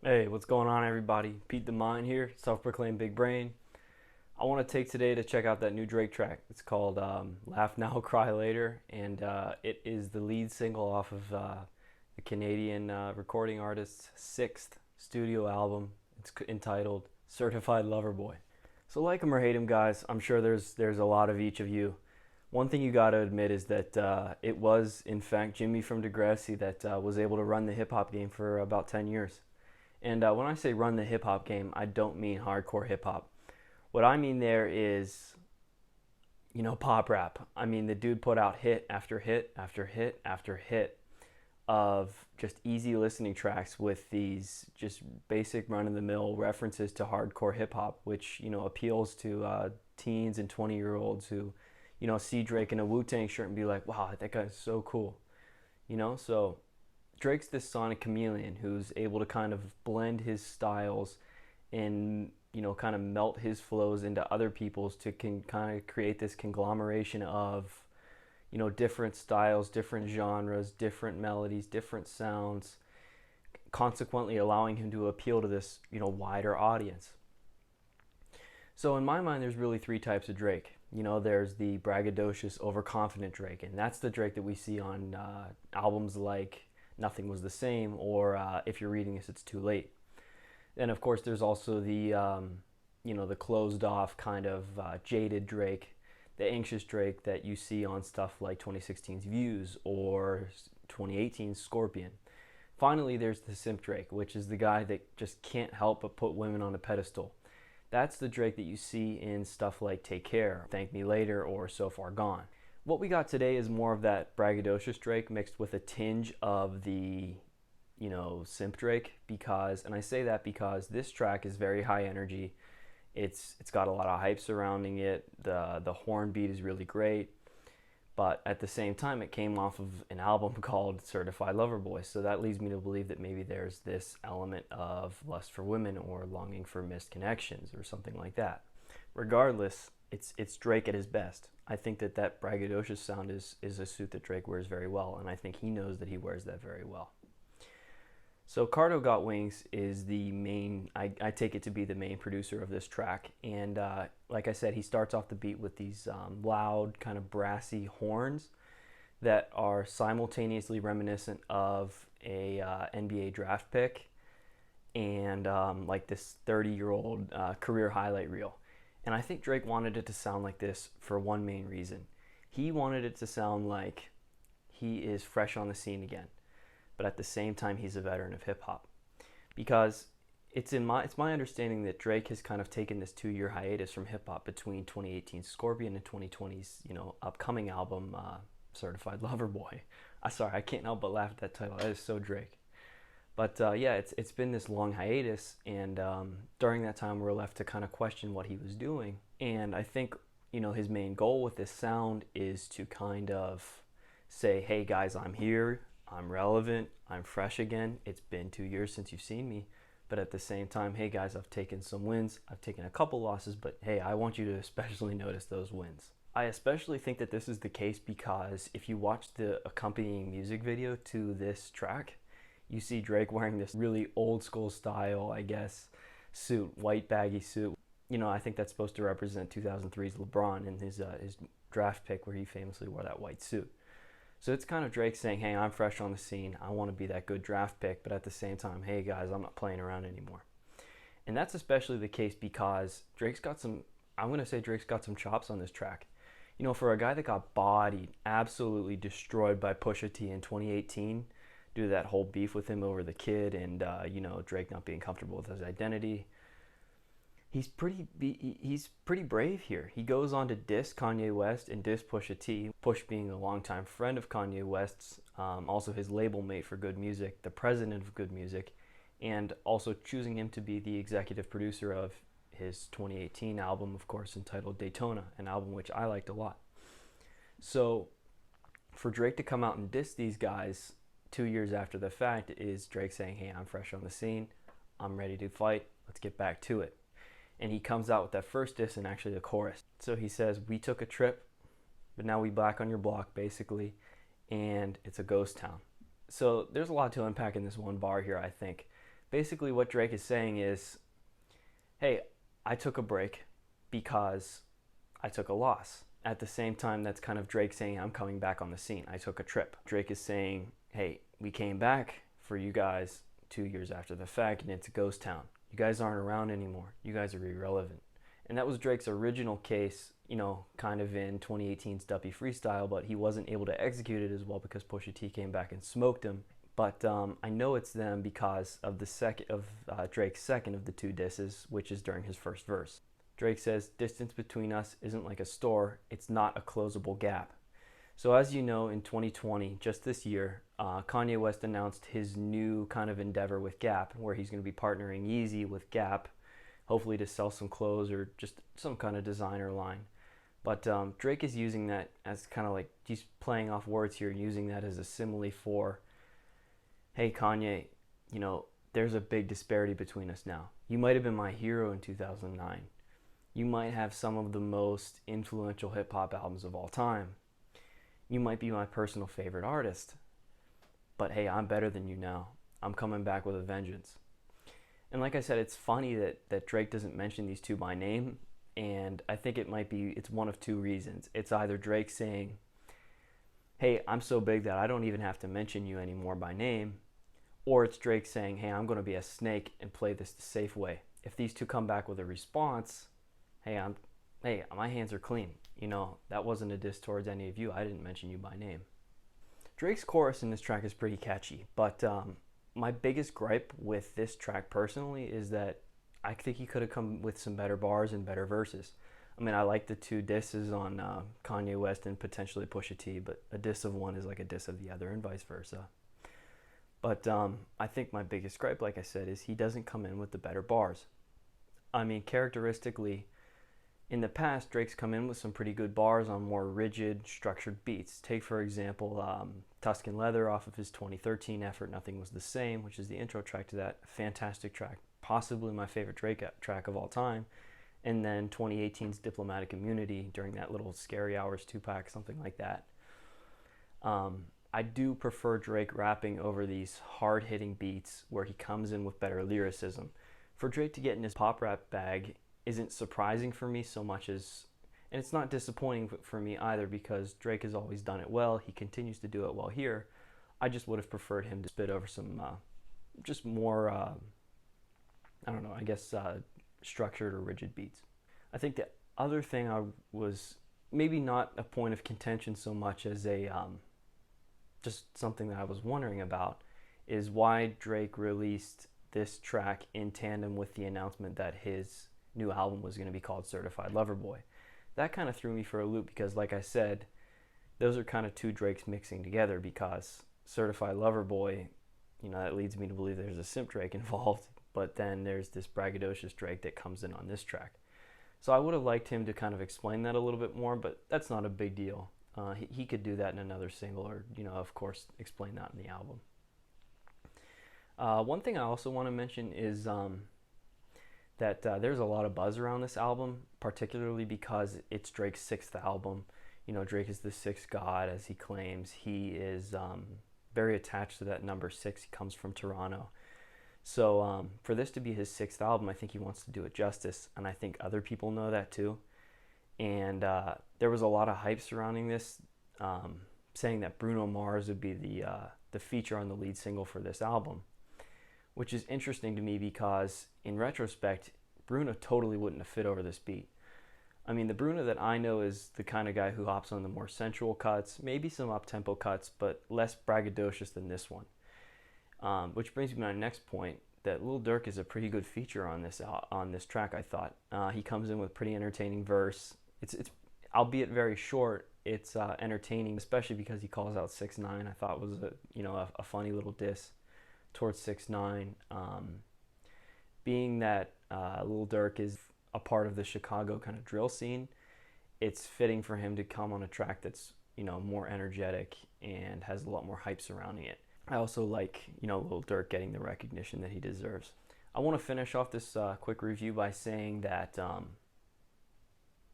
Hey, what's going on, everybody? Pete the Mind here, self-proclaimed big brain. I want to take today to check out that new Drake track. It's called Laugh Now, Cry Later, and it is the lead single off of the Canadian recording artist's sixth studio album. It's entitled Certified Lover Boy. So like him or hate him, guys, I'm sure there's a lot of each of you. One thing you got to admit is that it was, in fact, Jimmy from Degrassi that was able to run the hip-hop game for about 10 years. And when I say run the hip hop game, I don't mean hardcore hip hop. What I mean there is, pop rap. I mean, the dude put out hit after hit after hit after hit of just easy listening tracks with these just basic run of the mill references to hardcore hip hop, which, appeals to teens and 20-year-olds who, see Drake in a Wu-Tang shirt and be like, wow, that guy's so cool. So Drake's this sonic chameleon who's able to kind of blend his styles and kind of melt his flows into other people's to kind of create this conglomeration of different styles, different genres, different melodies, different sounds, consequently allowing him to appeal to this wider audience. So in my mind, there's really three types of Drake. There's the braggadocious, overconfident Drake, and that's the Drake that we see on albums like Nothing Was the Same, or If You're Reading This, It's Too Late. And of course, there's also the closed off kind of jaded Drake, the anxious Drake that you see on stuff like 2016's Views or 2018's Scorpion. Finally, there's the simp Drake, which is the guy that just can't help but put women on a pedestal. That's the Drake that you see in stuff like Take Care, Thank Me Later, or So Far Gone. What we got today is more of that braggadocious Drake mixed with a tinge of the, simp Drake, and I say that because this track is very high energy. It's got a lot of hype surrounding it. The horn beat is really great, but at the same time, it came off of an album called Certified Lover Boy, so that leads me to believe that maybe there's this element of lust for women or longing for missed connections or something like that. Regardless, it's Drake at his best. I think that braggadocious sound is a suit that Drake wears very well, and I think he knows that he wears that very well. So Cardogotwings is the main, I take it to be the main producer of this track, and like I said, he starts off the beat with these loud, kind of brassy horns that are simultaneously reminiscent of a NBA draft pick and like this 30-year-old career highlight reel. And I think Drake wanted it to sound like this for one main reason. He wanted it to sound like he is fresh on the scene again, but at the same time he's a veteran of hip hop. Because it's my understanding that Drake has kind of taken this 2-year hiatus from hip hop between 2018's Scorpion and 2020's upcoming album Certified Lover Boy. Sorry, I can't help but laugh at that title. That is so Drake. But yeah, it's been this long hiatus, and during that time, we're left to kind of question what he was doing. And I think his main goal with this sound is to kind of say, "Hey guys, I'm here. I'm relevant. I'm fresh again. It's been 2 years since you've seen me." But at the same time, hey guys, I've taken some wins. I've taken a couple losses, but hey, I want you to especially notice those wins. I especially think that this is the case because if you watch the accompanying music video to this track, you see Drake wearing this really old school style, I guess, suit, white baggy suit. I think that's supposed to represent 2003's LeBron in his draft pick where he famously wore that white suit. So it's kind of Drake saying, hey, I'm fresh on the scene. I want to be that good draft pick, but at the same time, hey guys, I'm not playing around anymore. And that's especially the case because I'm going to say Drake's got some chops on this track. For a guy that got bodied, absolutely destroyed by Pusha T in 2018, due to that whole beef with him over the kid and Drake not being comfortable with his identity. He's pretty brave here. He goes on to diss Kanye West and diss Pusha T. Push being a longtime friend of Kanye West's, also his label mate for Good Music, the president of Good Music, and also choosing him to be the executive producer of his 2018 album, of course, entitled Daytona, an album which I liked a lot. So for Drake to come out and diss these guys 2 years after the fact is Drake saying, hey, I'm fresh on the scene. I'm ready to fight. Let's get back to it. And he comes out with that first diss and actually the chorus. So he says, we took a trip, but now we back on your block, basically, and it's a ghost town. So there's a lot to unpack in this one bar here, I think. Basically, what Drake is saying is, hey, I took a break because I took a loss. At the same time, that's kind of Drake saying, I'm coming back on the scene. I took a trip. Drake is saying, hey, we came back for you guys 2 years after the fact, and it's a ghost town. You guys aren't around anymore. You guys are irrelevant. And that was Drake's original case, kind of in 2018's Duppy Freestyle, but he wasn't able to execute it as well because Pusha T came back and smoked him. But I know it's them because of Drake's second of the two disses, which is during his first verse. Drake says, distance between us isn't like a store, it's not a closable gap. So as you know, in 2020, just this year, Kanye West announced his new kind of endeavor with Gap, where he's going to be partnering Yeezy with Gap, hopefully to sell some clothes or just some kind of designer line. But Drake is using that as kind of like, he's playing off words here, using that as a simile for, hey Kanye, there's a big disparity between us now. You might have been my hero in 2009. You might have some of the most influential hip-hop albums of all time. You might be my personal favorite artist. But hey, I'm better than you now. I'm coming back with a vengeance. And like I said, it's funny that Drake doesn't mention these two by name, and I think it's one of two reasons. It's either Drake saying, hey, I'm so big that I don't even have to mention you anymore by name, or it's Drake saying, hey, I'm going to be a snake and play this the safe way. If these two come back with a response, hey, my hands are clean. That wasn't a diss towards any of you. I didn't mention you by name. Drake's chorus in this track is pretty catchy, but my biggest gripe with this track personally is that I think he could have come with some better bars and better verses. I mean, I like the two disses on Kanye West and potentially Pusha T, but a diss of one is like a diss of the other and vice versa. But I think my biggest gripe, like I said, is he doesn't come in with the better bars. I mean, characteristically, in the past, Drake's come in with some pretty good bars on more rigid, structured beats. Take, for example, Tuscan Leather off of his 2013 effort, Nothing Was the Same, which is the intro track to that. Fantastic track. Possibly my favorite Drake track of all time. And then 2018's Diplomatic Immunity during that little Scary Hours 2-pack, something like that. I do prefer Drake rapping over these hard-hitting beats where he comes in with better lyricism. For Drake to get in his pop rap bag isn't surprising for me so much as, and it's not disappointing for me either because Drake has always done it well. He continues to do it well here. I just would have preferred him to spit over some just more, structured or rigid beats. I think the other thing I was maybe not a point of contention so much as a just something that I was wondering about is why Drake released this track in tandem with the announcement that his new album was going to be called Certified Lover Boy. That kind of threw me for a loop because, like I said, those are kind of two Drakes mixing together because Certified Lover Boy, that leads me to believe there's a simp Drake involved, but then there's this braggadocious Drake that comes in on this track. So I would have liked him to kind of explain that a little bit more, but that's not a big deal. He could do that in another single or, of course, explain that in the album. One thing I also want to mention is that there's a lot of buzz around this album, particularly because it's Drake's sixth album. Drake is the sixth god, as he claims. He is very attached to that number 6. He comes from Toronto. So for this to be his sixth album, I think he wants to do it justice, and I think other people know that too. And there was a lot of hype surrounding this, saying that Bruno Mars would be the feature on the lead single for this album, which is interesting to me because in retrospect, Bruno totally wouldn't have fit over this beat. I mean, the Bruno that I know is the kind of guy who hops on the more sensual cuts, maybe some up-tempo cuts, but less braggadocious than this one. Which brings me to my next point, that Lil Durk is a pretty good feature on this track, I thought. He comes in with pretty entertaining verse. It's albeit very short, it's entertaining, especially because he calls out 6ix9ine. I thought was a funny little diss towards 6ix9ine. Being that Lil Durk is a part of the Chicago kind of drill scene, it's fitting for him to come on a track that's more energetic and has a lot more hype surrounding it. I also like Lil Durk getting the recognition that he deserves. I want to finish off this quick review by saying that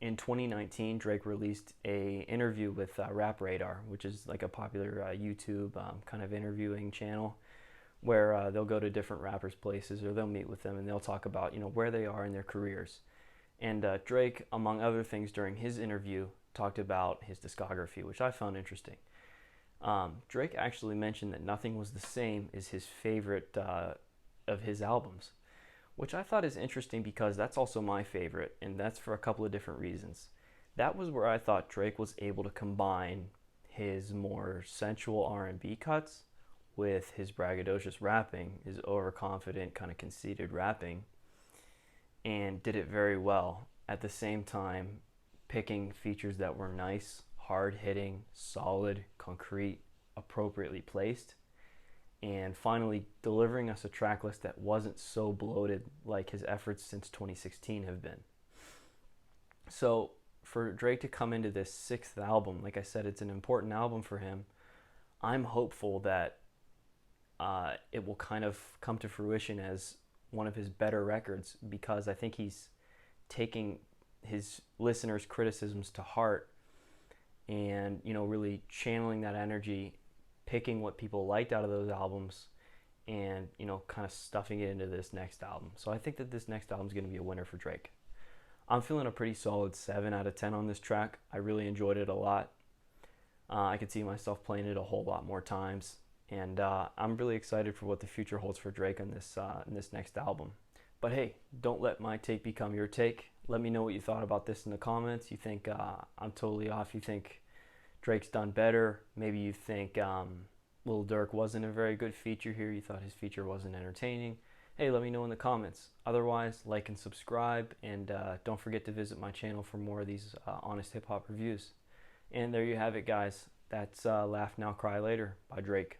in 2019, Drake released a interview with Rap Radar, which is like a popular YouTube kind of interviewing channel, where they'll go to different rappers' places or they'll meet with them and they'll talk about where they are in their careers. And Drake, among other things, during his interview, talked about his discography, which I found interesting. Drake actually mentioned that Nothing Was the Same is his favorite of his albums, which I thought is interesting because that's also my favorite, and that's for a couple of different reasons. That was where I thought Drake was able to combine his more sensual R&B cuts with his braggadocious rapping, his overconfident, kind of conceited rapping, and did it very well. At the same time, picking features that were nice, hard hitting, solid, concrete, appropriately placed, and finally delivering us a track list that wasn't so bloated like his efforts since 2016 have been. So, for Drake to come into this sixth album, like I said, it's an important album for him. I'm hopeful that it will kind of come to fruition as one of his better records because I think he's taking his listeners' criticisms to heart and really channeling that energy, picking what people liked out of those albums and kind of stuffing it into this next album. So I think that this next album is going to be a winner for Drake. I'm feeling a pretty solid 7 out of 10 on this track. I really enjoyed it a lot. I could see myself playing it a whole lot more times, and I'm really excited for what the future holds for Drake on this next album. But hey, don't let my take become your take. Let me know what you thought about this in the comments. You think I'm totally off? You think Drake's done better? Maybe you think Lil Durk wasn't a very good feature here. You thought his feature wasn't entertaining. Hey, let me know in the comments. Otherwise, like and subscribe, and don't forget to visit my channel for more of these honest hip-hop reviews. And there you have it, guys. That's Laugh Now, Cry Later by Drake.